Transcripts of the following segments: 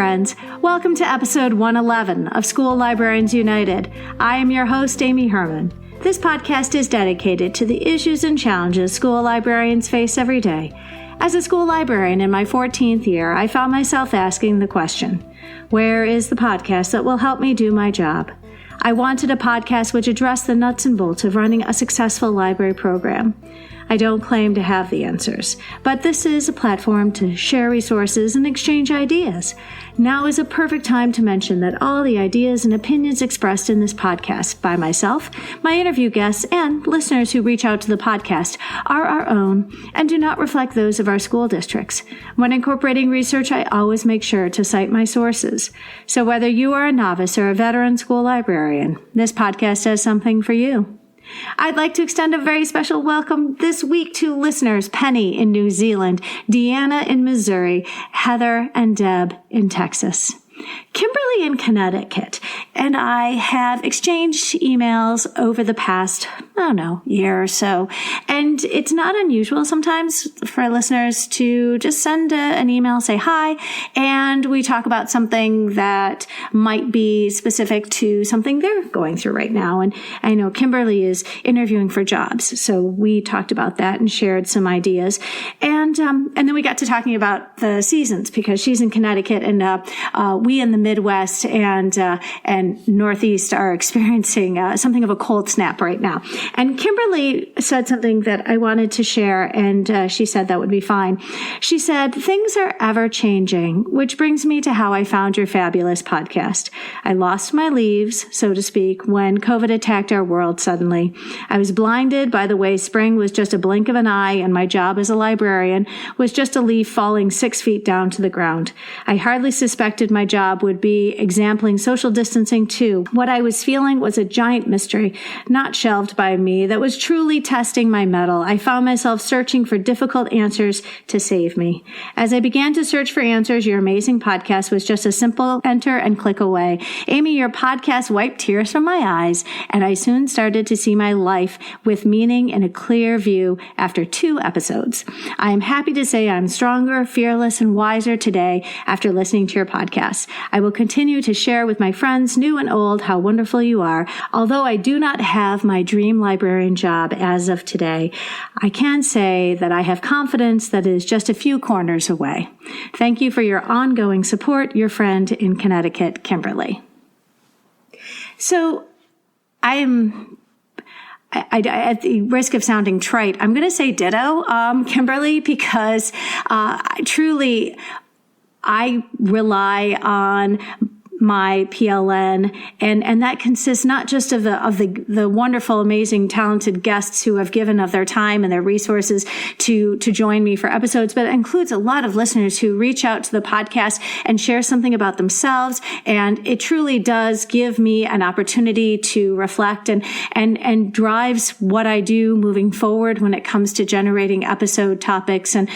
friends. Welcome to episode 111 of School Librarians United. I am your host, Amy Herman. This podcast is dedicated to the issues and challenges school librarians face every day. As a school librarian in my 14th year, I found myself asking the question, where is the podcast that will help me do my job? I wanted a podcast which addressed the nuts and bolts of running a successful library program. I don't claim to have the answers, but this is a platform to share resources and exchange ideas. Now is a perfect time to mention that all the ideas and opinions expressed in this podcast by myself, my interview guests, and listeners who reach out to the podcast are our own and do not reflect those of our school districts. When incorporating research, I always make sure to cite my sources. So whether you are a novice or a veteran school librarian, this podcast has something for you. I'd like to extend a very special welcome this week to listeners Penny in New Zealand, Deanna in Missouri, Heather and Deb in Texas, Kimberly in Connecticut, and I have exchanged emails over the past, year or so. And it's not unusual sometimes for listeners to just send an email, say hi, and we talk about something that might be specific to something they're going through right now. And I know Kimberly is interviewing for jobs, so we talked about that and shared some ideas. And then we got to talking about the seasons because she's in Connecticut and we in the Midwest and Northeast are experiencing something of a cold snap right now. And Kimberly said something that I wanted to share, and she said that would be fine. She said, "Things are ever changing, which brings me to how I found your fabulous podcast. I lost my leaves, so to speak, when COVID attacked our world suddenly. I was blinded by the way spring was just a blink of an eye, and my job as a librarian was just a leaf falling 6 feet down to the ground. I hardly suspected my job would be exempling social distancing too. What I was feeling was a giant mystery, not shelved by me, that was truly testing my mettle. I found myself searching for difficult answers to save me. As I began to search for answers, your amazing podcast was just a simple enter and click away. Amy, your podcast wiped tears from my eyes, and I soon started to see my life with meaning and a clear view after 2 episodes. I am happy to say I'm stronger, fearless, and wiser today after listening to your podcast. I will continue to share with my friends, new and old, how wonderful you are. Although I do not have my dream librarian job as of today, I can say that I have confidence that it is just a few corners away. Thank you for your ongoing support, your friend in Connecticut, Kimberly." So at the risk of sounding trite, I'm going to say ditto, Kimberly, because truly I rely on my PLN, and that consists not just of the wonderful, amazing, talented guests who have given of their time and their resources to join me for episodes, but it includes a lot of listeners who reach out to the podcast and share something about themselves. And it truly does give me an opportunity to reflect and drives what I do moving forward when it comes to generating episode topics. And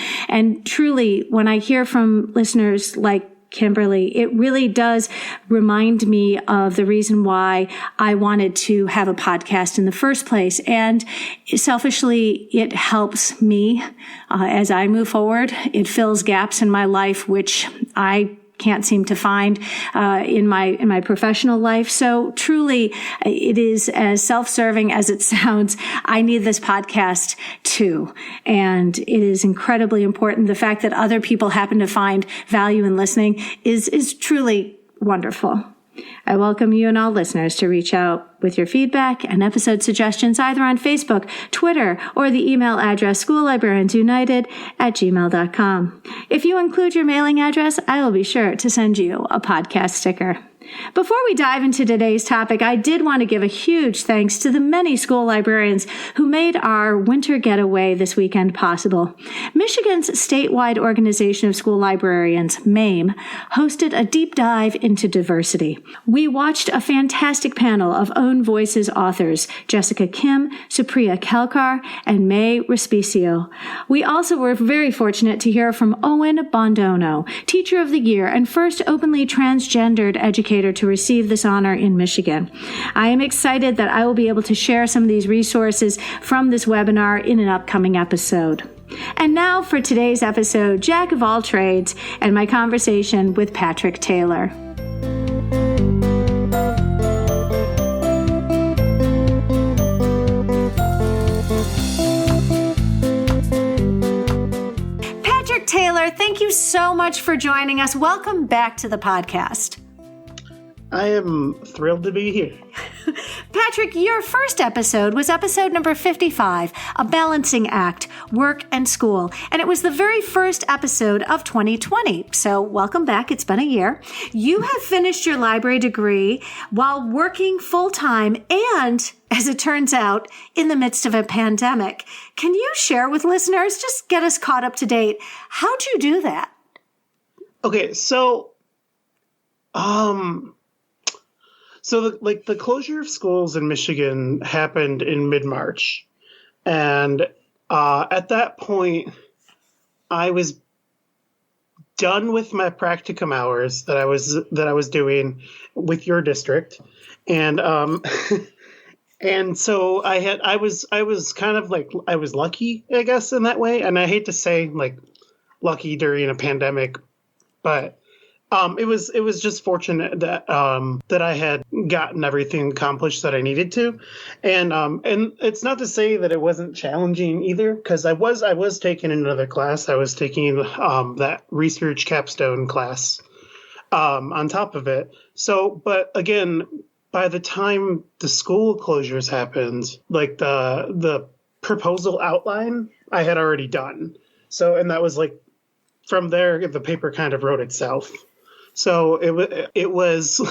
truly, when I hear from listeners like Kimberly, it really does remind me of the reason why I wanted to have a podcast in the first place. And selfishly, it helps me as I move forward. It fills gaps in my life, which I can't seem to find in my professional life. So truly, it is as self-serving as it sounds. I need this podcast too. And it is incredibly important. The fact that other people happen to find value in listening is truly wonderful. I welcome you and all listeners to reach out with your feedback and episode suggestions either on Facebook, Twitter, or the email address schoollibrariansunited@gmail.com. If you include your mailing address, I will be sure to send you a podcast sticker. Before we dive into today's topic, I did want to give a huge thanks to the many school librarians who made our winter getaway this weekend possible. Michigan's statewide organization of school librarians, MAME, hosted a deep dive into diversity. We watched a fantastic panel of Own Voices authors, Jessica Kim, Supriya Kelkar, and May Respicio. We also were very fortunate to hear from Owen Bondono, Teacher of the Year and first openly transgendered educator to receive this honor in Michigan. I am excited that I will be able to share some of these resources from this webinar in an upcoming episode. And now for today's episode, Jack of all trades, and my conversation with Patrick Taylor. Patrick Taylor, thank you so much for joining us. Welcome back to the podcast. I am thrilled to be here. Patrick, your first episode was episode number 55, A Balancing Act, Work and School. And it was the very first episode of 2020. So welcome back. It's been a year. You have finished your library degree while working full-time and, as it turns out, in the midst of a pandemic. Can you share with listeners, just get us caught up to date, how'd you do that? Okay, so the closure of schools in Michigan happened in mid-March. And at that point, I was done with my practicum hours that I was doing with your district. And and so I was kind of like, I was lucky, I guess, in that way. And I hate to say like lucky during a pandemic, but it was just fortunate that that I had gotten everything accomplished that I needed to, and it's not to say that it wasn't challenging either, because I was taking another class. I was taking that research capstone class on top of it. So, but again, by the time the school closures happened, like the proposal outline I had already done. So, and that was like from there, the paper kind of wrote itself. So it was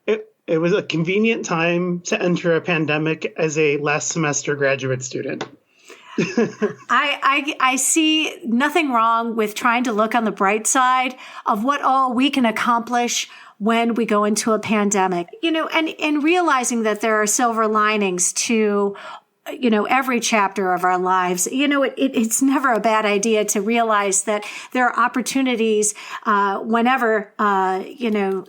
a convenient time to enter a pandemic as a last semester graduate student. I see nothing wrong with trying to look on the bright side of what all we can accomplish when we go into a pandemic, and realizing that there are silver linings to every chapter of our lives. It's never a bad idea to realize that there are opportunities whenever,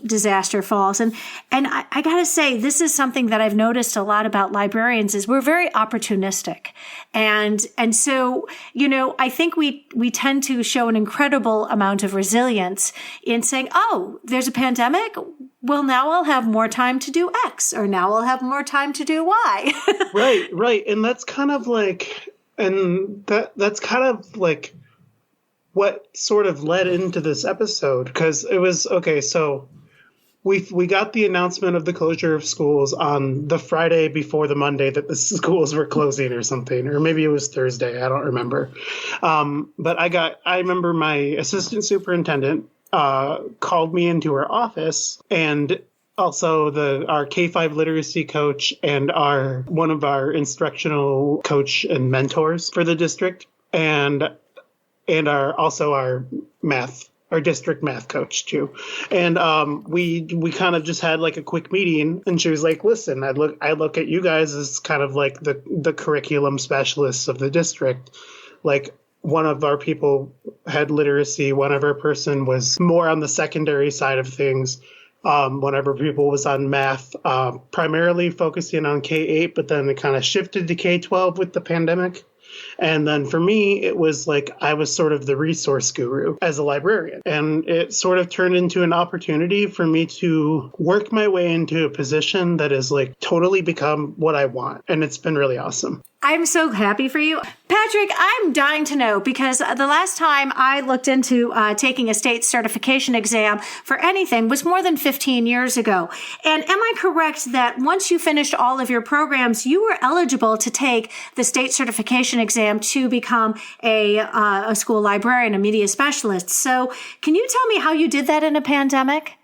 disaster falls. And I got to say, this is something that I've noticed a lot about librarians is we're very opportunistic. And so, I think we tend to show an incredible amount of resilience in saying, oh, there's a pandemic. Well, now I'll have more time to do X, or now I'll have more time to do Y. Right. And that's kind of like, that's kind of like what sort of led into this episode, because it was, okay, so we got the announcement of the closure of schools on the Friday before the Monday that the schools were closing or something, or maybe it was Thursday, I don't remember. But I remember my assistant superintendent called me into her office, and also our K-5 literacy coach and one of our instructional coach and mentors for the district, and our district math coach too. And we kind of just had like a quick meeting, and she was like, listen, I look at you guys as kind of like the curriculum specialists of the district. Like, one of our people had literacy. One of our person was more on the secondary side of things. One of our people was on math, primarily focusing on K-8, but then it kind of shifted to K-12 with the pandemic. And then for me, it was like I was sort of the resource guru as a librarian. And it sort of turned into an opportunity for me to work my way into a position that has like totally become what I want. And it's been really awesome. I'm so happy for you. Patrick, I'm dying to know, because the last time I looked into taking a state certification exam for anything was more than 15 years ago. And am I correct that once you finished all of your programs, you were eligible to take the state certification exam to become a school librarian, a media specialist? So can you tell me how you did that in a pandemic?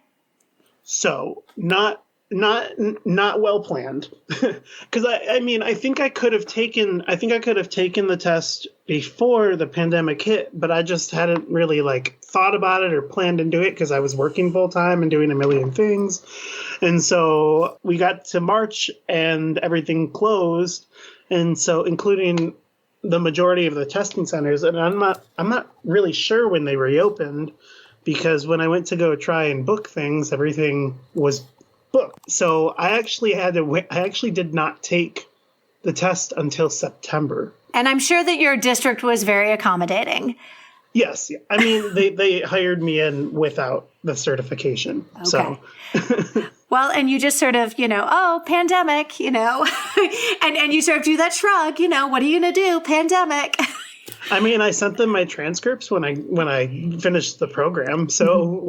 So not well planned, because I think I could have taken the test before the pandemic hit, but I just hadn't really like thought about it or planned to do it because I was working full time and doing a million things. And so we got to March and everything closed, and so including the majority of the testing centers, and I'm not really sure when they reopened, because when I went to go try and book things, everything was booked. So I actually did not take the test until September. And I'm sure that your district was very accommodating. Yes. I mean, they hired me in without the certification. Okay. So. Well, and you just sort of, pandemic, and you sort of do that shrug, what are you going to do? Pandemic. I mean, I sent them my transcripts when I finished the program. So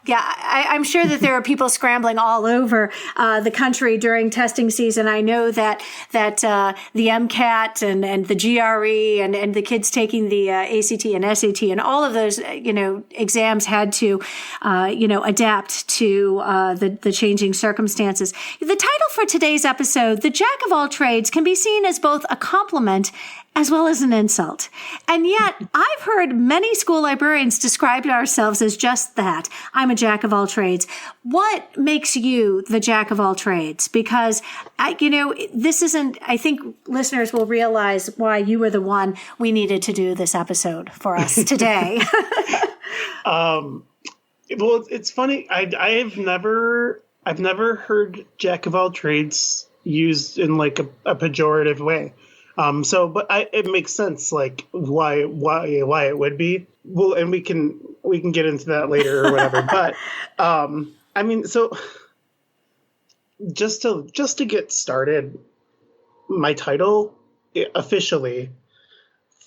Yeah, I'm sure that there are people scrambling all over the country during testing season. I know that the MCAT and the GRE and the kids taking the ACT and SAT and all of those exams had to adapt to the changing circumstances. The title for today's episode, "The Jack of All Trades," can be seen as both a compliment as well as an insult. And yet, I've heard many school librarians describe ourselves as just that. I'm a jack of all trades. What makes you the jack of all trades? Because, this isn't, I think listeners will realize why you were the one we needed to do this episode for us today. Well, it's funny. I've never heard jack of all trades used in like a pejorative way. But it makes sense, like why it would be. Well, and we can get into that later or whatever. But, I mean, so just to get started, my title officially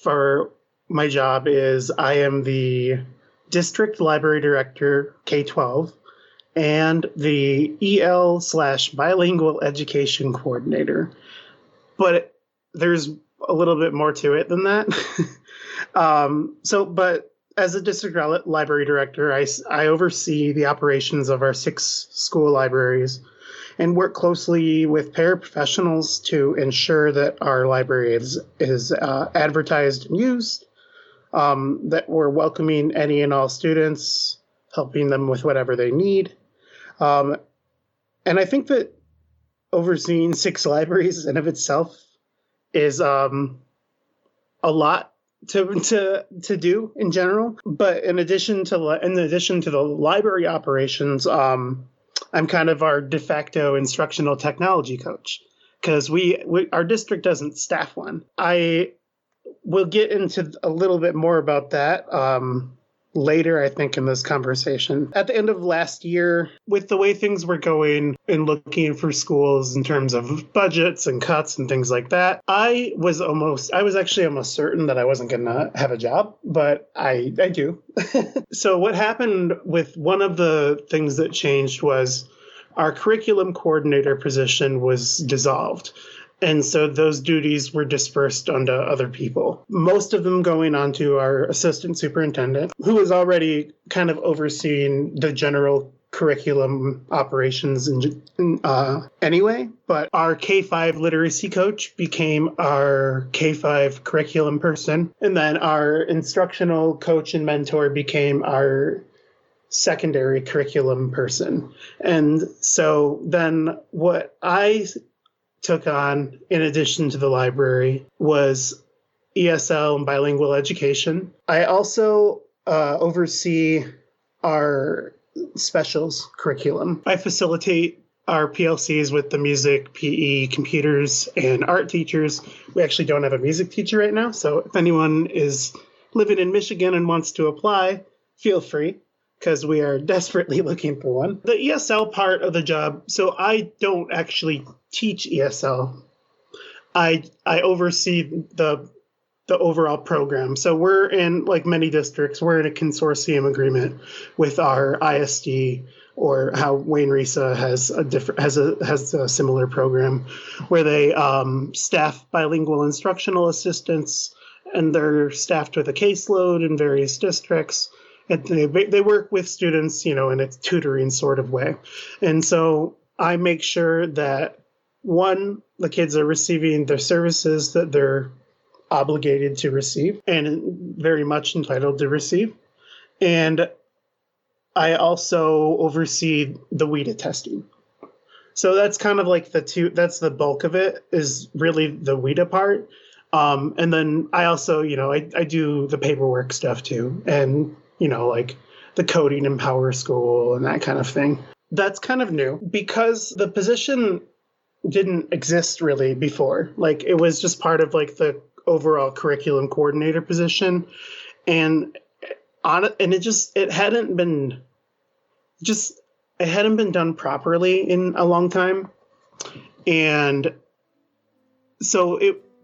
for my job is I am the District Library Director K-12 and the EL/Bilingual Education Coordinator. But there's a little bit more to it than that. But as a district library director, I oversee the operations of our 6 school libraries and work closely with paraprofessionals to ensure that our library is advertised and used, that we're welcoming any and all students, helping them with whatever they need. And I think that overseeing 6 libraries in of itself is a lot to do in general. But in addition to the library operations, I'm kind of our de facto instructional technology coach because our district doesn't staff one. I will get into a little bit more about that later, I think, in this conversation. At the end of last year, with the way things were going and looking for schools in terms of budgets and cuts and things like that, I was actually almost certain that I wasn't going to have a job, but I do. So what happened with one of the things that changed was our curriculum coordinator position was dissolved. And so those duties were dispersed onto other people, most of them going on to our assistant superintendent, who was already kind of overseeing the general curriculum operations anyway. But our K-5 literacy coach became our K-5 curriculum person. And then our instructional coach and mentor became our secondary curriculum person. And so then what I took on, in addition to the library, was ESL and bilingual education. I also oversee our specials curriculum. I facilitate our PLCs with the music, PE, computers, and art teachers. We actually don't have a music teacher right now, so if anyone is living in Michigan and wants to apply, feel free, because we are desperately looking for one. The ESL part of the job, so I don't actually teach ESL. I oversee the overall program. So we're in, like many districts, we're in a consortium agreement with our ISD, or how Wayne Risa has a similar program where they staff bilingual instructional assistants, and they're staffed with a caseload in various districts. And they work with students, in a tutoring sort of way. And so I make sure that, one, the kids are receiving the services that they're obligated to receive and very much entitled to receive. And I also oversee the WIDA testing. So that's kind of like that's the bulk of it, is really the WIDA part. And then I also, I do the paperwork stuff too. And like the coding in Power School and that kind of thing. That's kind of new because the position didn't exist really before. Like it was just part of like the overall curriculum coordinator position, and it hadn't been done properly in a long time, and so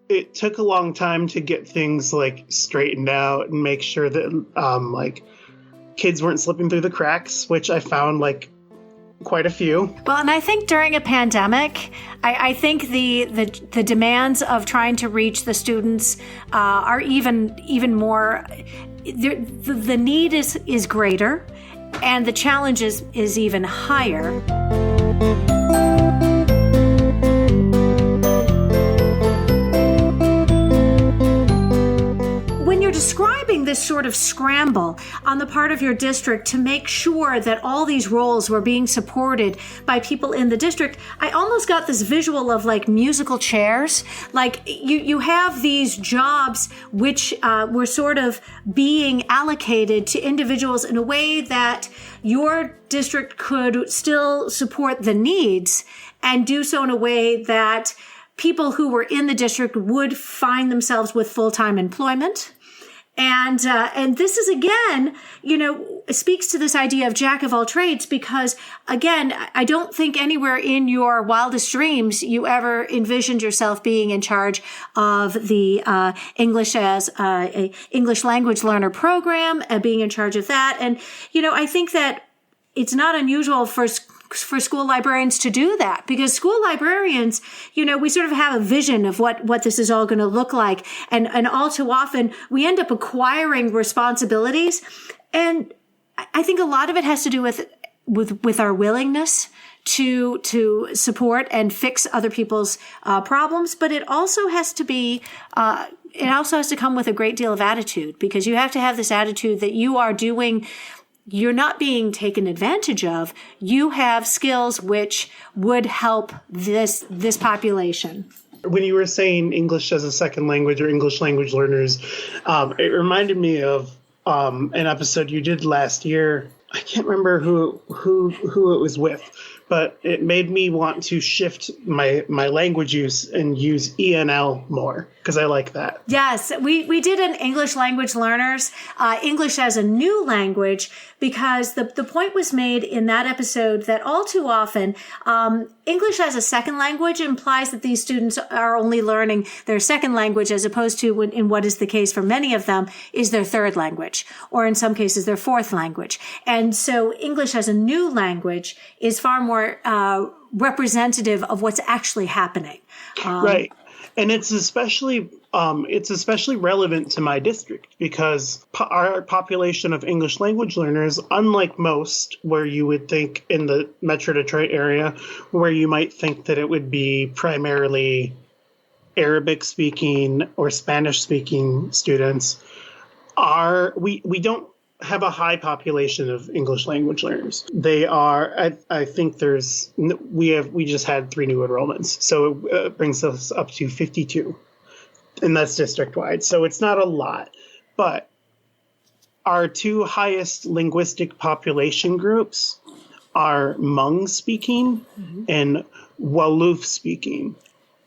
it took a long time to get things like straightened out and make sure that like kids weren't slipping through the cracks, which I found like quite a few. Well, and I think during a pandemic, I think the demands of trying to reach the students are even more. The need is greater, and the challenge is even higher. Describing this sort of scramble on the part of your district to make sure that all these roles were being supported by people in the district, I almost got this visual of like musical chairs. Like you have these jobs which were sort of being allocated to individuals in a way that your district could still support the needs and do so in a way that people who were in the district would find themselves with full-time employment. And this is, again, speaks to this idea of jack of all trades, because, again, I don't think anywhere in your wildest dreams you ever envisioned yourself being in charge of the English as a English language learner program and being in charge of that. And, I think that it's not unusual for school librarians to do that, because school librarians, we sort of have a vision of what this is all going to look like. And all too often we end up acquiring responsibilities. And I think a lot of it has to do with our willingness to support and fix other people's problems. But it also has to be, it also has to come with a great deal of attitude, because you have to have this attitude that you're not being taken advantage of. You have skills which would help this population. When you were saying English as a second language or English language learners, it reminded me of an episode you did last year. I can't remember who it was with, but it made me want to shift my language use and use ENL more, because I like that. Yes, we did an English language learners, English as a new language, because the point was made in that episode that all too often, English as a second language implies that these students are only learning their second language, as opposed to, in what is the case for many of them, is their third language, or in some cases their fourth language. And so English as a new language is far more representative of what's actually happening. Right. And it's especially relevant to my district, because our population of English language learners, unlike most, where you would think in the Metro Detroit area, where you might think that it would be primarily Arabic speaking or Spanish speaking students, we don't have a high population of English language learners. They are, I think we just had 3 new enrollments. So it brings us up to 52, and that's district wide. So it's not a lot, but our 2 highest linguistic population groups are Hmong speaking and Wolof speaking.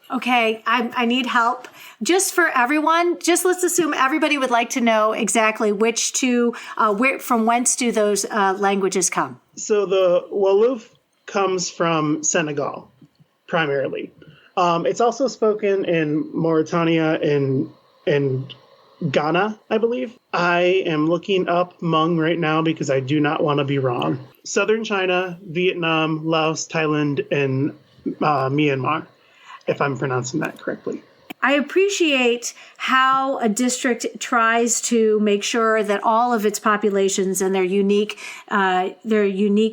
Okay, I need help. Just for everyone, let's assume everybody would like to know exactly which 2, from whence do those languages come? So the Wolof comes from Senegal, primarily. It's also spoken in Mauritania and Ghana, I believe. I am looking up Hmong right now because I do not want to be wrong. Southern China, Vietnam, Laos, Thailand, and Myanmar, if I'm pronouncing that correctly. I appreciate how a district tries to make sure that all of its populations and their unique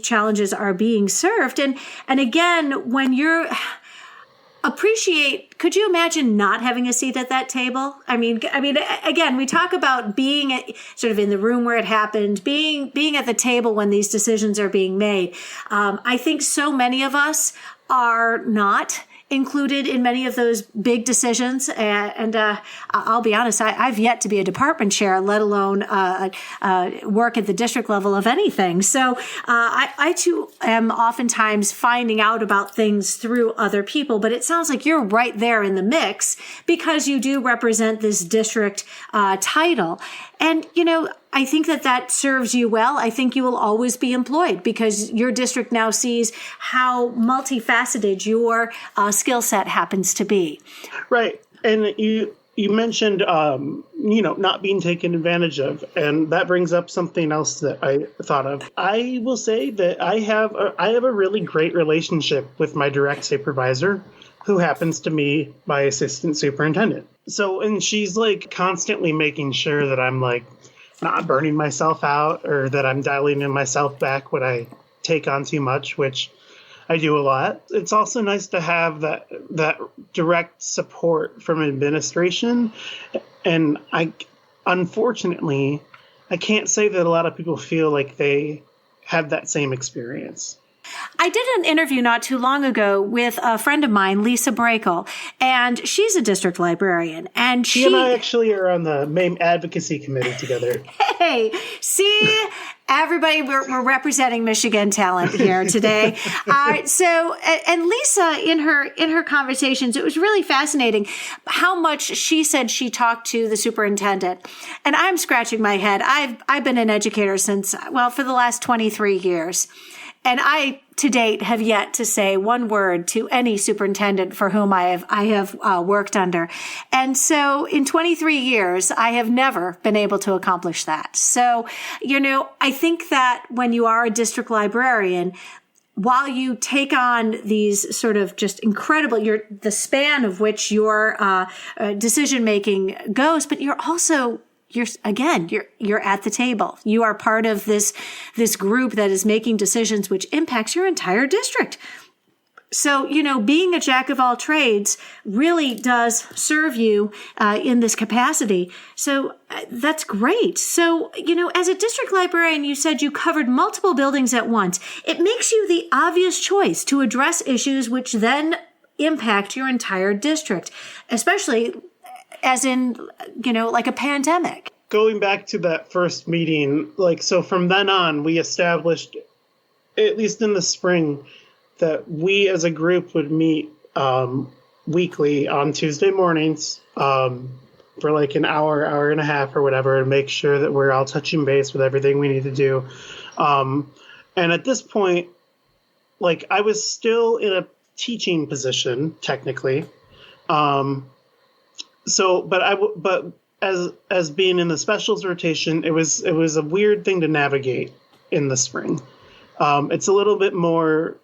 challenges are being served. And again, when you're could you imagine not having a seat at that table? I mean, again, we talk about being sort of in the room where it happened, being at the table when these decisions are being made. I think so many of us are not included in many of those big decisions. And I'll be honest, I've yet to be a department chair, let alone work at the district level of anything. So I too am oftentimes finding out about things through other people, but it sounds like you're right there in the mix because you do represent this district title. And, I think that serves you well. I think you will always be employed because your district now sees how multifaceted your skill set happens to be. Right. And you mentioned, not being taken advantage of. And that brings up something else that I thought of. I will say that I have a really great relationship with my direct supervisor, who happens to be my assistant superintendent. So, and she's like constantly making sure that I'm like not burning myself out or that I'm dialing in myself back when I take on too much, which I do a lot. It's also nice to have that direct support from administration. And unfortunately, I can't say that a lot of people feel like they have that same experience. I did an interview not too long ago with a friend of mine, Lisa Brakel, and she's a district librarian. And she and I actually are on the MAME advocacy committee together. Hey, see, everybody, we're representing Michigan talent here today. And Lisa, in her conversations, it was really fascinating how much she said she talked to the superintendent. And I'm scratching my head. I've been an educator for the last 23 years. And I, to date, have yet to say one word to any superintendent for whom I have worked under. And so in 23 years, I have never been able to accomplish that. So, I think that when you are a district librarian, while you take on these sort of just incredible, the span of which your decision making goes, but you're also you're at the table. You are part of this group that is making decisions which impacts your entire district. So, being a jack of all trades really does serve you in this capacity. So that's great. So, as a district librarian, you said you covered multiple buildings at once. It makes you the obvious choice to address issues which then impact your entire district, especially as in, like a pandemic. Going back to that first meeting, so from then on, we established, at least in the spring, that we as a group would meet weekly on Tuesday mornings for like an hour and a half or whatever, and make sure that we're all touching base with everything we need to do. And at this point, I was still in a teaching position, technically. But as being in the specials rotation, it was a weird thing to navigate in the spring. It's a little bit more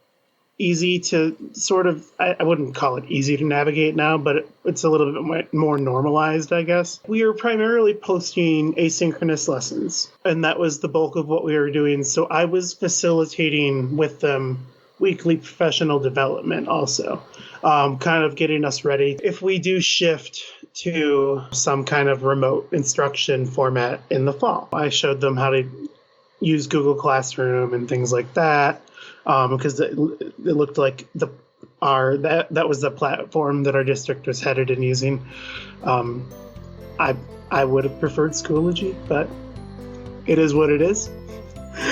easy to sort of, I wouldn't call it easy to navigate now, but it's a little bit more normalized, I guess. We were primarily posting asynchronous lessons, and that was the bulk of what we were doing. So I was facilitating with them weekly professional development also, kind of getting us ready. If we do shift to some kind of remote instruction format in the fall, I showed them how to use Google Classroom and things like that, because it looked like that was the platform that our district was headed in using. I would have preferred Schoology, but it is what it is.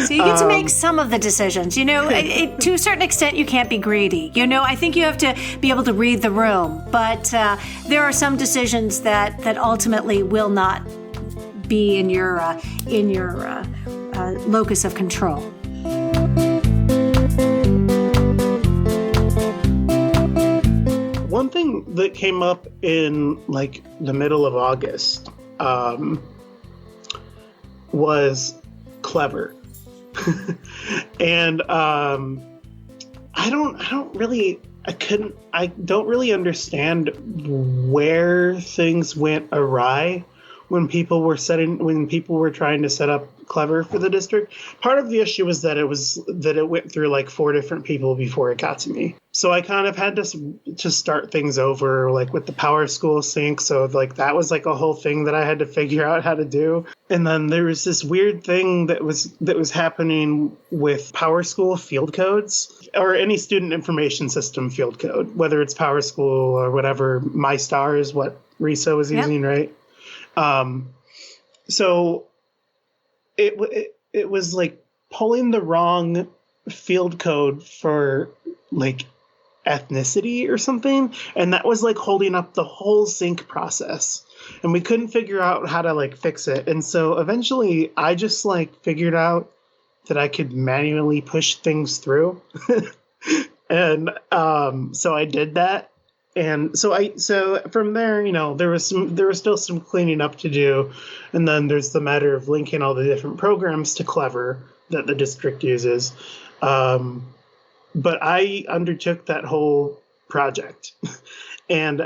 So you get to make some of the decisions. To a certain extent, you can't be greedy. I think you have to be able to read the room. But there are some decisions that ultimately will not be in your locus of control. One thing that came up in the middle of August was clever. And I don't really understand where things went awry when people were trying to set up clever for the district. Part of the issue was that it went through like 4 different people before it got to me. So I kind of had to start things over, like with the Power School sync. So like that was like a whole thing that I had to figure out how to do. And then there was this weird thing that was happening with Power School field codes, or any student information system field code, whether it's Power School or whatever. MyStar is what RISA was using, right? So it was like pulling the wrong field code for like ethnicity or something, and that was like holding up the whole sync process, and we couldn't figure out how to like fix it. And so eventually I just like figured out that I could manually push things through. And so I did that. And so from there, you know, there was still some cleaning up to do. And then there's the matter of linking all the different programs to Clever that the district uses. But I undertook that whole project. And,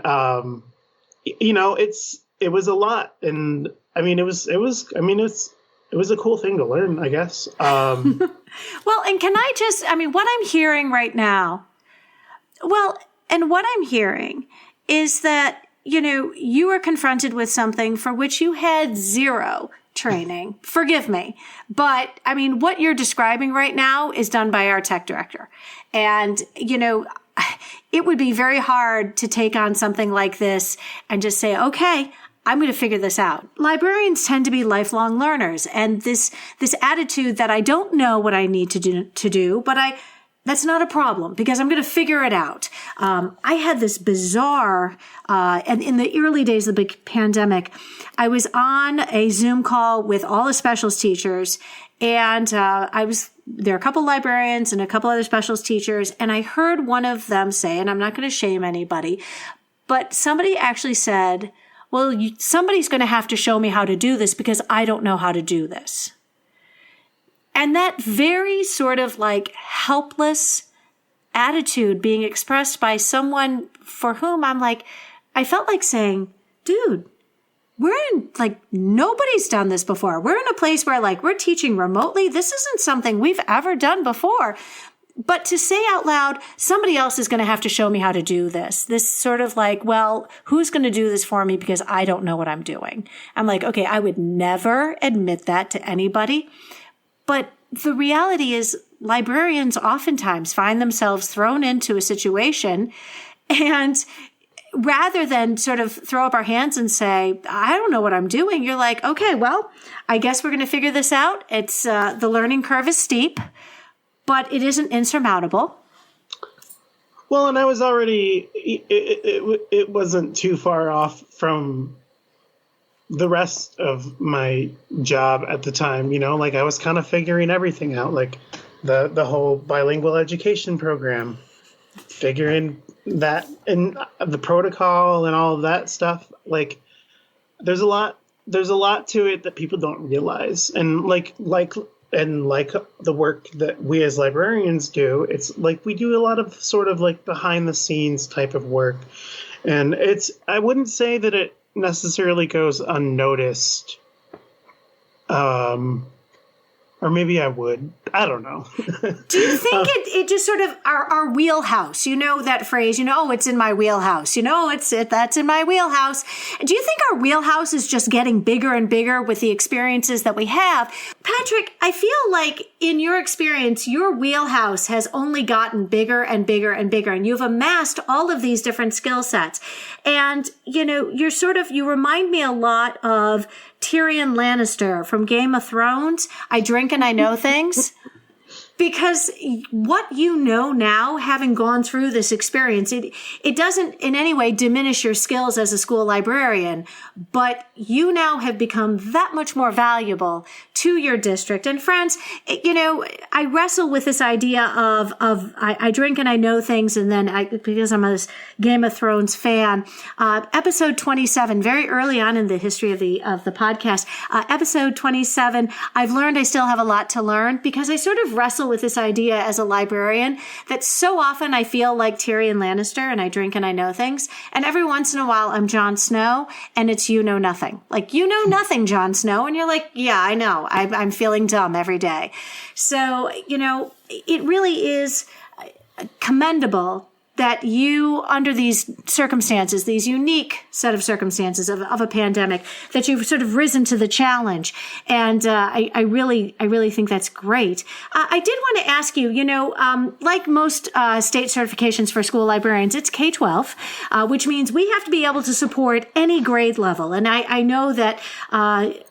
you know, it was a lot. And I mean, it was a cool thing to learn, I guess. Well, and can I just, I mean, what I'm hearing right now, and what I'm hearing is that, you know, you were confronted with something for which you had zero training. Forgive me. But I mean, what you're describing right now is done by our tech director. And, you know, it would be very hard to take on something like this and just say, okay, I'm going to figure this out. Librarians tend to be lifelong learners. And this attitude that I don't know what I need to do, but that's not a problem because I'm going to figure it out. I had this bizarre, and in the early days of the pandemic, I was on a Zoom call with all the specials teachers, and there are a couple librarians and a couple other specials teachers, and I heard one of them say, and I'm not going to shame anybody, but somebody actually said, well, somebody's going to have to show me how to do this because I don't know how to do this. And that very sort of like helpless attitude being expressed by someone for whom I felt like saying, dude, nobody's done this before. We're in a place where we're teaching remotely. This isn't something we've ever done before. But to say out loud, somebody else is going to have to show me how to do this. This sort of like, well, who's going to do this for me because I don't know what I'm doing? I'm like, okay, I would never admit that to anybody. But the reality is librarians oftentimes find themselves thrown into a situation, and rather than sort of throw up our hands and say, I don't know what I'm doing, you're like, okay, well, I guess we're going to figure this out. It's the learning curve is steep, but it isn't insurmountable. Well, and I was already, it wasn't too far off from the rest of my job at the time, you know, like I was kind of figuring everything out, like the whole bilingual education program, figuring that and the protocol and all of that stuff. Like there's a lot to it that people don't realize. And like the work that we as librarians do, it's like we do a lot of sort of like behind the scenes type of work. And I wouldn't say that it necessarily goes unnoticed. Or maybe I would. I don't know. Do you think it just sort of our wheelhouse? You know that phrase, you know, oh, it's in my wheelhouse. You know, that's in my wheelhouse. Do you think our wheelhouse is just getting bigger and bigger with the experiences that we have? Patrick, I feel like in your experience, your wheelhouse has only gotten bigger and bigger and bigger, and you've amassed all of these different skill sets. And, you know, you remind me a lot of Tyrion Lannister from Game of Thrones. I drink and I know things. Because what you know now, having gone through this experience, it doesn't in any way diminish your skills as a school librarian, but you now have become that much more valuable to your district. And friends, you know, I wrestle with this idea of I drink and I know things, and then because I'm a Game of Thrones fan, episode 27, very early on in the history of the podcast, episode 27, I've learned I still have a lot to learn, because I sort of wrestle with this idea as a librarian that so often I feel like Tyrion Lannister and I drink and I know things. And every once in a while I'm Jon Snow and it's you know nothing. Like, you know nothing, Jon Snow. And you're like, yeah, I know. I'm feeling dumb every day. So, it really is commendable that you, under these circumstances, these unique set of circumstances of a pandemic, that you've sort of risen to the challenge. And I really think that's great. I did want to ask you, like most state certifications for school librarians, it's K-12, which means we have to be able to support any grade level. And I know that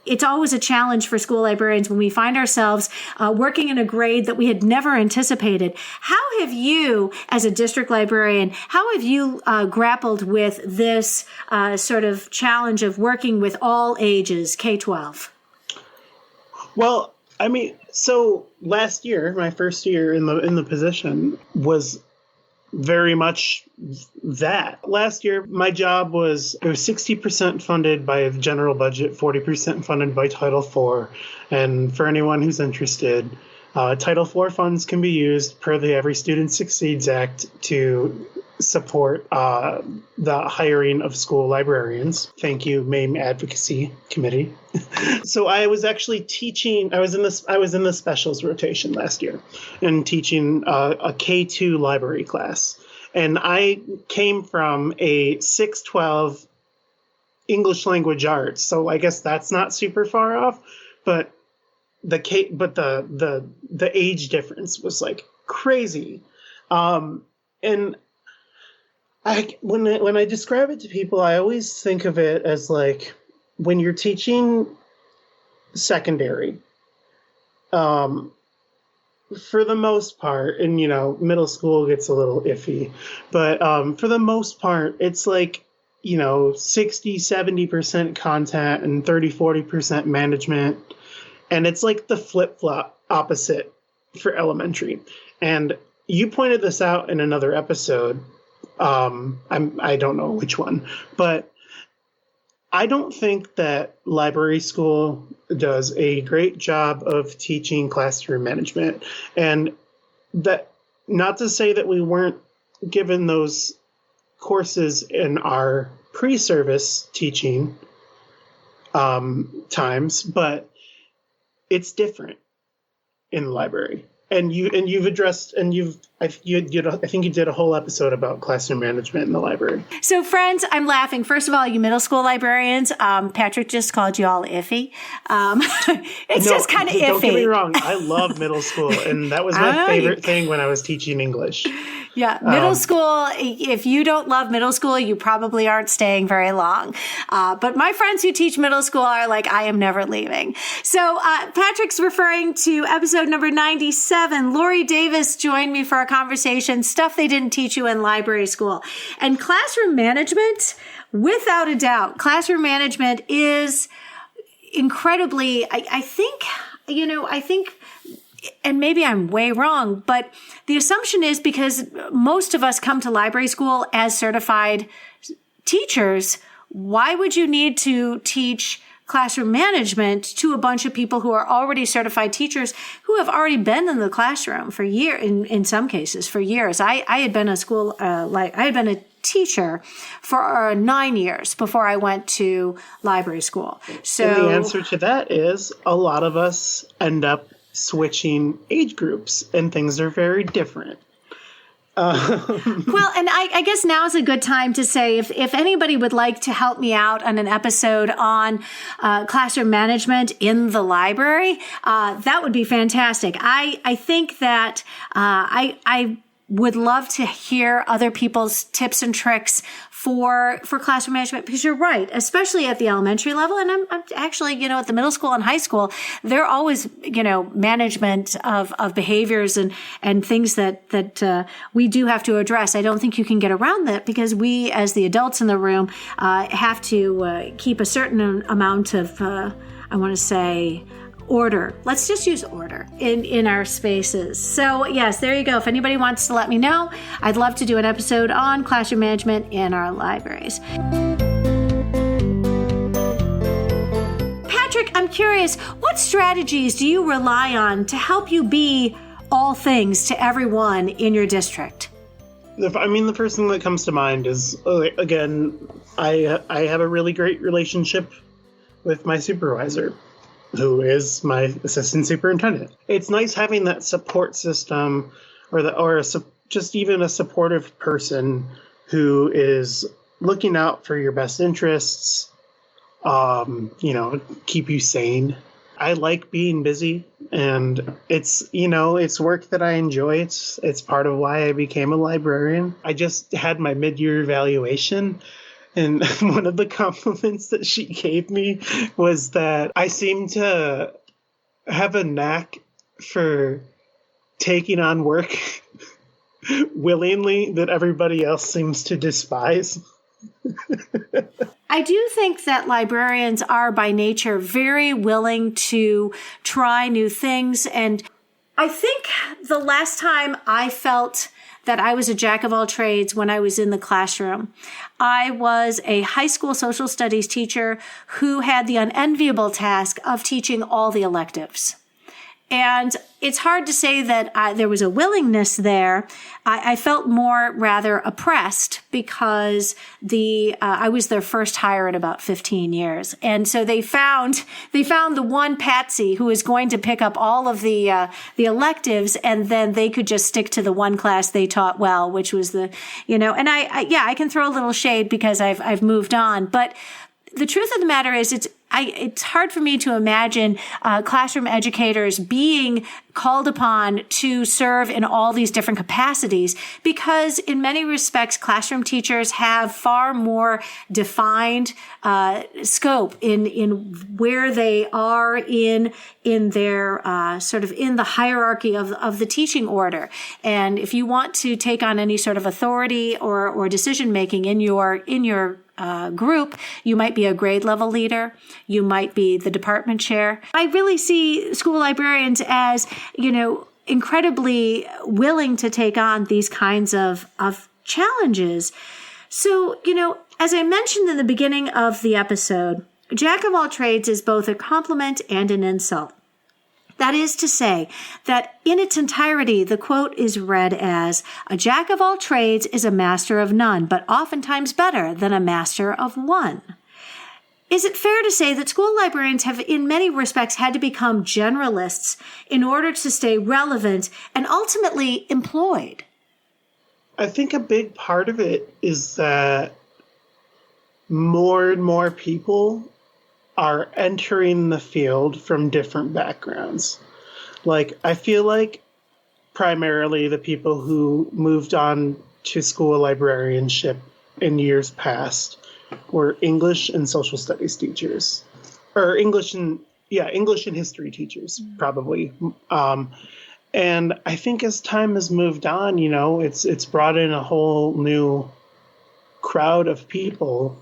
it's always a challenge for school librarians when we find ourselves working in a grade that we had never anticipated. How have you, as a district librarian, how have you grappled with this sort of challenge of working with all ages, K-12? Well, I mean, so last year, my first year in the position was very much that. Last year, my job was 60% funded by the general budget, 40% funded by Title IV. And for anyone who's interested, Title IV funds can be used per the Every Student Succeeds Act to support the hiring of school librarians. Thank you, MAME Advocacy Committee. So I was actually teaching. I was in the specials rotation last year, and teaching a K2 library class. And I came from a 612 English language arts, so I guess that's not super far off, but the age difference was like crazy. And when I describe it to people, I always think of it as like when you're teaching secondary, for the most part, and middle school gets a little iffy, but for the most part, it's like 60-70% content and 30-40% management. And it's like the flip-flop opposite for elementary. And you pointed this out in another episode. I don't know which one, but I don't think that library school does a great job of teaching classroom management. And that, not to say that we weren't given those courses in our pre-service teaching times, but it's different in the library. And you've addressed, and I think you did a whole episode about classroom management in the library. So friends, I'm laughing. First of all, you middle school librarians, Patrick just called you all iffy. It's just kind of iffy. Don't get me wrong. I love middle school, and that was my favorite thing when I was teaching English. Yeah, middle school, if you don't love middle school, you probably aren't staying very long. But my friends who teach middle school are like, I am never leaving. So Patrick's referring to episode number 97. Lori Davis joined me for a conversation, stuff they didn't teach you in library school. And classroom management, without a doubt, classroom management is incredibly, I think, and maybe I'm way wrong, but the assumption is because most of us come to library school as certified teachers, why would you need to teach classroom management to a bunch of people who are already certified teachers who have already been in the classroom for years, in some cases for years. I had been a teacher for 9 years before I went to library school. So and the answer to that is a lot of us end up switching age groups, and things are very different. Well, and I guess now is a good time to say if anybody would like to help me out on an episode on classroom management in the library, that would be fantastic. I think that I would love to hear other people's tips and tricks for classroom management, because you're right, especially at the elementary level. And I'm actually, at the middle school and high school, they're always, management of behaviors and things that we do have to address. I don't think you can get around that because we, as the adults in the room, have to keep a certain amount of, order. Let's just use order in our spaces. So yes, there you go. If anybody wants to let me know, I'd love to do an episode on classroom management in our libraries. Patrick, I'm curious, what strategies do you rely on to help you be all things to everyone in your district? The first thing that comes to mind is, again, I have a really great relationship with my supervisor, who is my assistant superintendent. It's nice having that support system, just even a supportive person who is looking out for your best interests, keep you sane. I like being busy, and it's work that I enjoy. It's part of why I became a librarian. I just had my mid-year evaluation, and one of the compliments that she gave me was that I seem to have a knack for taking on work willingly that everybody else seems to despise. I do think that librarians are by nature very willing to try new things. And I think the last time I felt that I was a jack of all trades when I was in the classroom, I was a high school social studies teacher who had the unenviable task of teaching all the electives. And it's hard to say that there was a willingness there. I felt more rather oppressed because I was their first hire in about 15 years. And so they found the one patsy who was going to pick up all of the electives, and then they could just stick to the one class they taught well, which was and I can throw a little shade because I've moved on. But the truth of the matter is it's hard for me to imagine classroom educators being called upon to serve in all these different capacities, because in many respects, classroom teachers have far more defined scope in where they are in their sort of in the hierarchy of the teaching order. And if you want to take on any sort of authority or decision making in your group, you might be a grade level leader. You might be the department chair. I really see school librarians as, incredibly willing to take on these kinds of challenges. So, as I mentioned in the beginning of the episode, jack of all trades is both a compliment and an insult. That is to say that in its entirety, the quote is read as, "A jack of all trades is a master of none, but oftentimes better than a master of one." Is it fair to say that school librarians have in many respects had to become generalists in order to stay relevant and ultimately employed? I think a big part of it is that more and more people are entering the field from different backgrounds. I feel like primarily the people who moved on to school librarianship in years past were English and social studies teachers, or English and history teachers, probably. And I think as time has moved on, it's brought in a whole new crowd of people.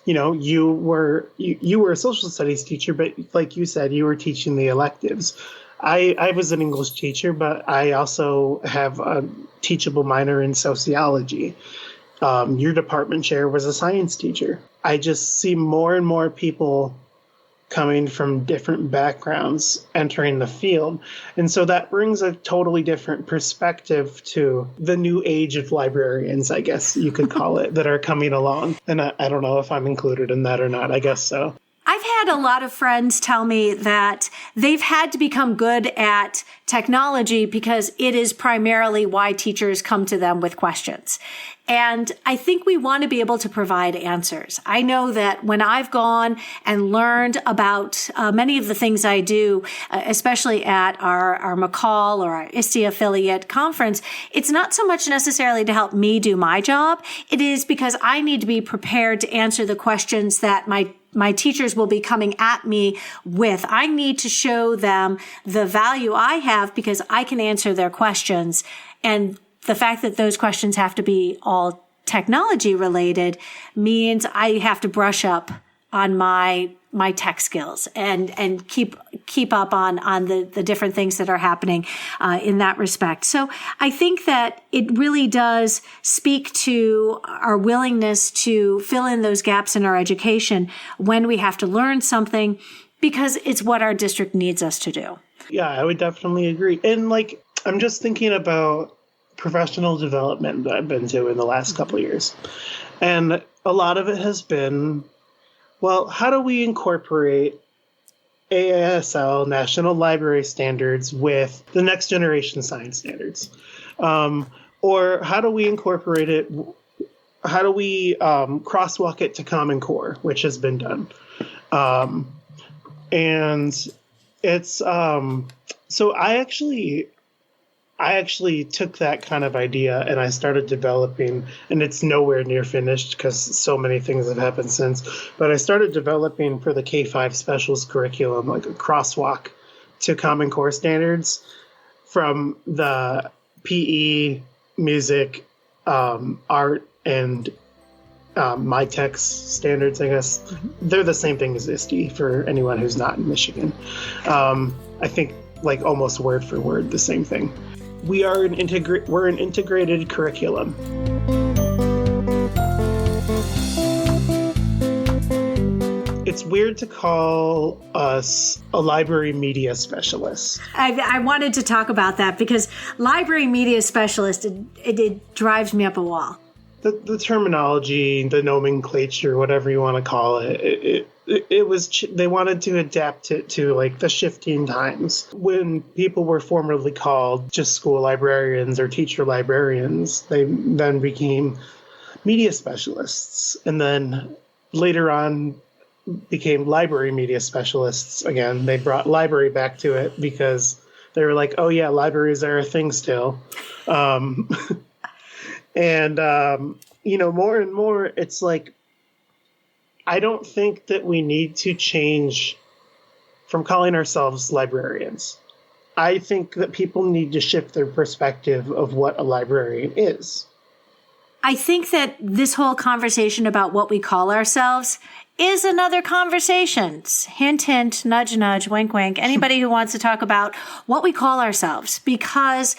You were a social studies teacher, but like you said, you were teaching the electives. I was an English teacher, but I also have a teachable minor in sociology. Your department chair was a science teacher. I just see more and more people coming from different backgrounds entering the field. And so that brings a totally different perspective to the new age of librarians, I guess you could call it, that are coming along. And I don't know if I'm included in that or not. I guess so. I've had a lot of friends tell me that they've had to become good at technology because it is primarily why teachers come to them with questions. And I think we want to be able to provide answers. I know that when I've gone and learned about many of the things I do, especially at our McCall or our ISTE affiliate conference, it's not so much necessarily to help me do my job. It is because I need to be prepared to answer the questions that my teachers will be coming at me with. I need to show them the value I have because I can answer their questions. And the fact that those questions have to be all technology related means I have to brush up on my tech skills and keep up on the different things that are happening in that respect. So I think that it really does speak to our willingness to fill in those gaps in our education when we have to learn something, because it's what our district needs us to do. Yeah, I would definitely agree. And like, I'm just thinking about professional development that I've been to in the last couple of years. And a lot of it has been, well, how do we incorporate AASL National Library Standards with the next generation science standards? Or how do we incorporate it? How do we crosswalk it to Common Core, which has been done? And it's so I actually took that kind of idea and I started developing, and it's nowhere near finished because so many things have happened since, but I started developing for the K-5 specials curriculum, like a crosswalk to Common Core standards from the PE, music, art, and my text standards, I guess. Mm-hmm. They're the same thing as ISTE for anyone who's not in Michigan. I think like almost word for word the same thing. We're an integrated curriculum. It's weird to call us a library media specialist. I wanted to talk about that because library media specialist, it drives me up a wall. The terminology, the nomenclature, whatever you want to call it, it was, they wanted to adapt it to like the shifting times. When people were formerly called just school librarians or teacher librarians, they then became media specialists. And then later on became library media specialists again. They brought library back to it because they were like, oh yeah, libraries are a thing still. And, more and more, it's like, I don't think that we need to change from calling ourselves librarians. I think that people need to shift their perspective of what a librarian is. I think that this whole conversation about what we call ourselves is another conversation. Hint, hint, nudge, nudge, wink, wink. Anybody who wants to talk about what we call ourselves, because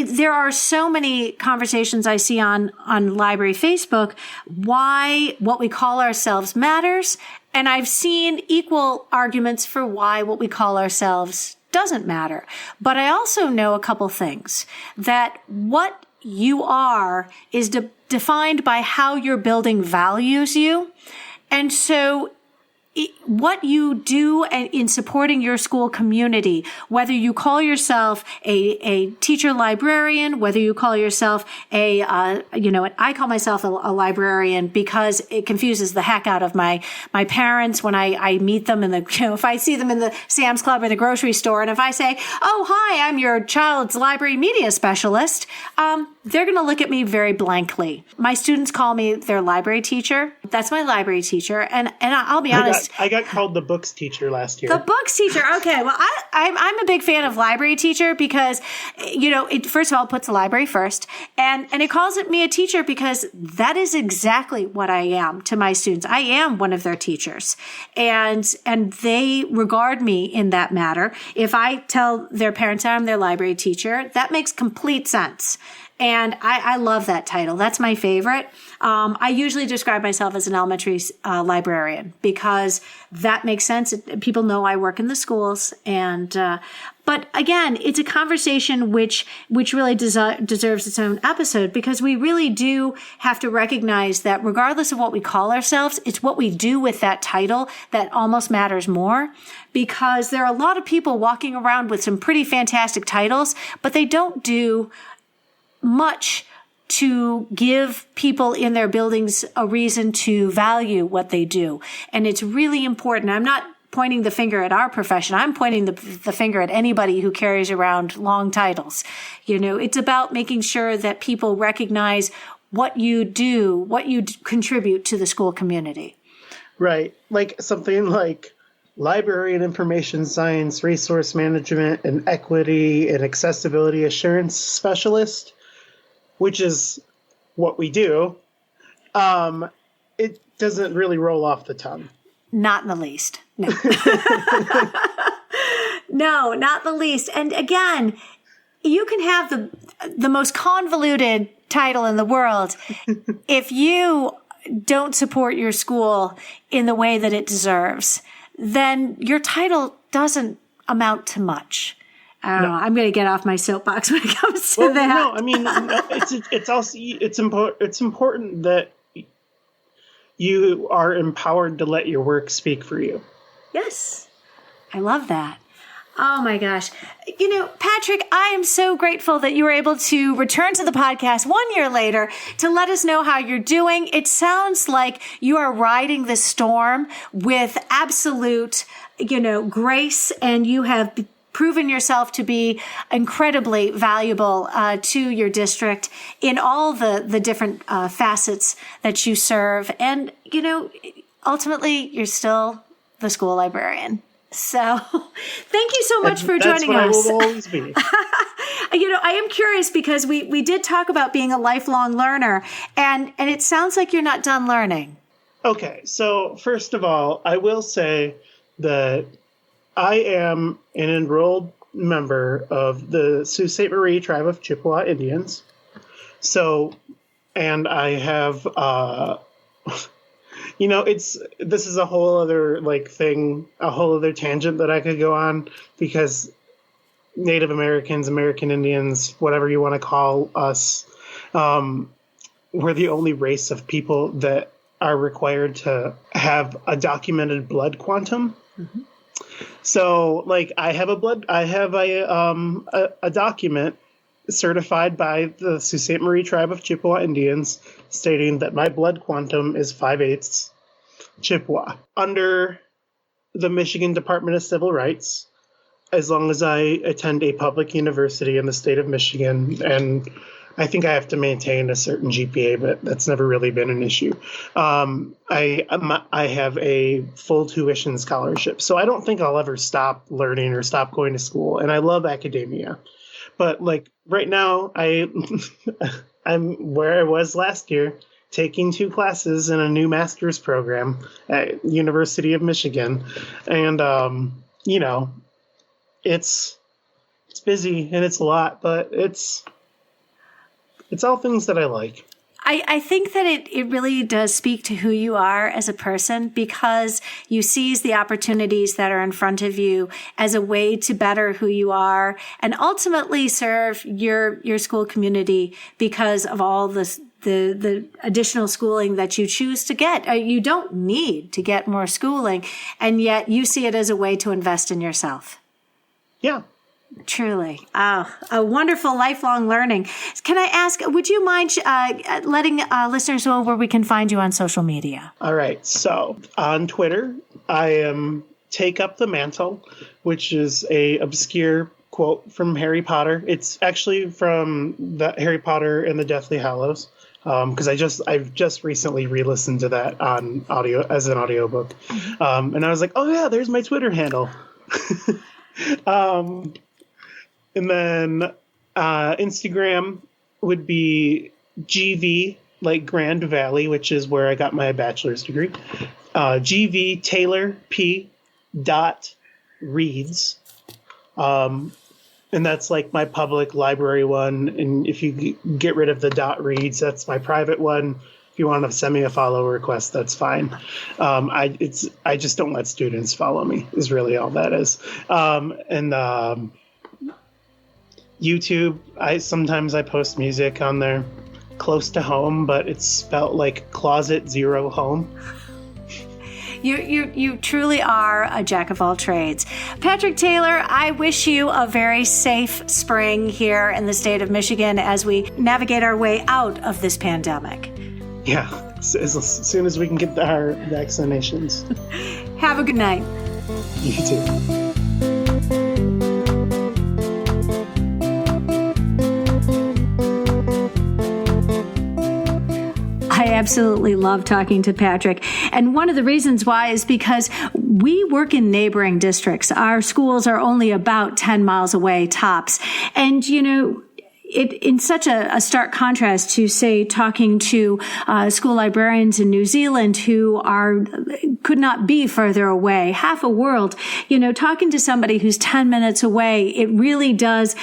there are so many conversations I see on library Facebook, why what we call ourselves matters. And I've seen equal arguments for why what we call ourselves doesn't matter. But I also know a couple things, that what you are is defined by how your building values you. And so what you do in supporting your school community, whether you call yourself a teacher librarian, whether you call yourself I call myself a librarian because it confuses the heck out of my parents when I meet them if I see them in the Sam's Club or the grocery store, and if I say, oh, hi, I'm your child's library media specialist, they're going to look at me very blankly. My students call me their library teacher. That's my library teacher. And I'll be honest. I got called the books teacher last year. The books teacher. Okay. Well, I'm a big fan of library teacher because, it first of all puts the library first, and it calls me a teacher because that is exactly what I am to my students. I am one of their teachers, and they regard me in that matter. If I tell their parents I'm their library teacher, that makes complete sense. And I love that title. That's my favorite. I usually describe myself as an elementary librarian because that makes sense. People know I work in the schools. But again, it's a conversation which really deserves its own episode, because we really do have to recognize that regardless of what we call ourselves, it's what we do with that title that almost matters more. Because there are a lot of people walking around with some pretty fantastic titles, but they don't do much to give people in their buildings a reason to value what they do. And it's really important. I'm not pointing the finger at our profession. I'm pointing the finger at anybody who carries around long titles. It's about making sure that people recognize what you do, what you contribute to the school community. Right. Like something like library and information science, resource management, and equity and accessibility assurance specialist, which is what we do, it doesn't really roll off the tongue. Not in the least. No. No, not the least. And again, you can have the most convoluted title in the world. If you don't support your school in the way that it deserves, then your title doesn't amount to much. I don't know. I'm going to get off my soapbox when it comes to that. No, I mean, it's also it's important that you are empowered to let your work speak for you. Yes, I love that. Oh my gosh. You know, Patrick, I am so grateful that you were able to return to the podcast 1 year later to let us know how you're doing. It sounds like you are riding the storm with absolute, grace, and you have proven yourself to be incredibly valuable to your district in all the different facets that you serve. And, ultimately, you're still the school librarian. So thank you so much for joining us. That's what I will always be. I am curious because we did talk about being a lifelong learner, and it sounds like you're not done learning. Okay, so first of all, I will say that I am an enrolled member of the Sault Ste. Marie Tribe of Chippewa Indians. So, and I have, this is a whole other thing, a whole other tangent that I could go on, because Native Americans, American Indians, whatever you want to call us, we're the only race of people that are required to have a documented blood quantum. Mm-hmm. So, I have a document certified by the Sault Ste. Marie Tribe of Chippewa Indians stating that my blood quantum is 5/8 Chippewa. Under the Michigan Department of Civil Rights, as long as I attend a public university in the state of Michigan, and I think I have to maintain a certain GPA, but that's never really been an issue. I have a full tuition scholarship, so I don't think I'll ever stop learning or stop going to school, and I love academia. But right now, I'm where I was last year, taking 2 classes in a new master's program at University of Michigan, and it's busy and it's a lot, but it's all things that I like. I think that it really does speak to who you are as a person, because you seize the opportunities that are in front of you as a way to better who you are and ultimately serve your school community because of all the additional schooling that you choose to get. You don't need to get more schooling, and yet you see it as a way to invest in yourself. Yeah. Truly. A wonderful lifelong learning. Can I ask, would you mind letting listeners know where we can find you on social media? All right. So on Twitter, I am Take Up the Mantle, which is a obscure quote from Harry Potter. It's actually from the Harry Potter and the Deathly Hallows, because I've just recently re-listened to that on audio as an audiobook. Mm-hmm. And I was like, oh yeah, there's my Twitter handle. And then Instagram would be GV, like Grand Valley, which is where I got my bachelor's degree. GV Taylor P. .reads. And that's my public library one. And if you get rid of the .reads, that's my private one. If you want to send me a follow request, that's fine. I just don't let students follow me, is really all that is. YouTube, sometimes I post music on there, close to home, but it's spelt like Closet Zero Home. You truly are a jack of all trades. Patrick Taylor, I wish you a very safe spring here in the state of Michigan as we navigate our way out of this pandemic. Yeah, as soon as we can get our vaccinations. Have a good night. You too. I absolutely love talking to Patrick. And one of the reasons why is because we work in neighboring districts. Our schools are only about 10 miles away tops. And, it in such a stark contrast to, say, talking to school librarians in New Zealand who could not be further away, half a world, talking to somebody who's 10 minutes away, it really does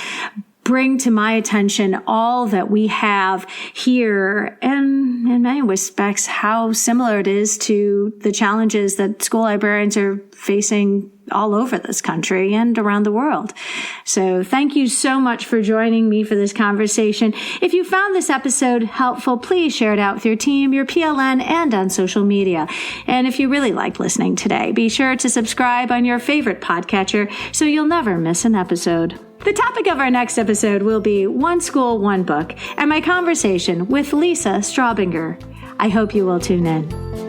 bring to my attention all that we have here, and in many respects, how similar it is to the challenges that school librarians are facing all over this country and around the world. So thank you so much for joining me for this conversation. If you found this episode helpful, please share it out with your team, your PLN, and on social media. And if you really liked listening today, be sure to subscribe on your favorite podcatcher so you'll never miss an episode. The topic of our next episode will be One School, One Book, and my conversation with Lisa Straubinger. I hope you will tune in.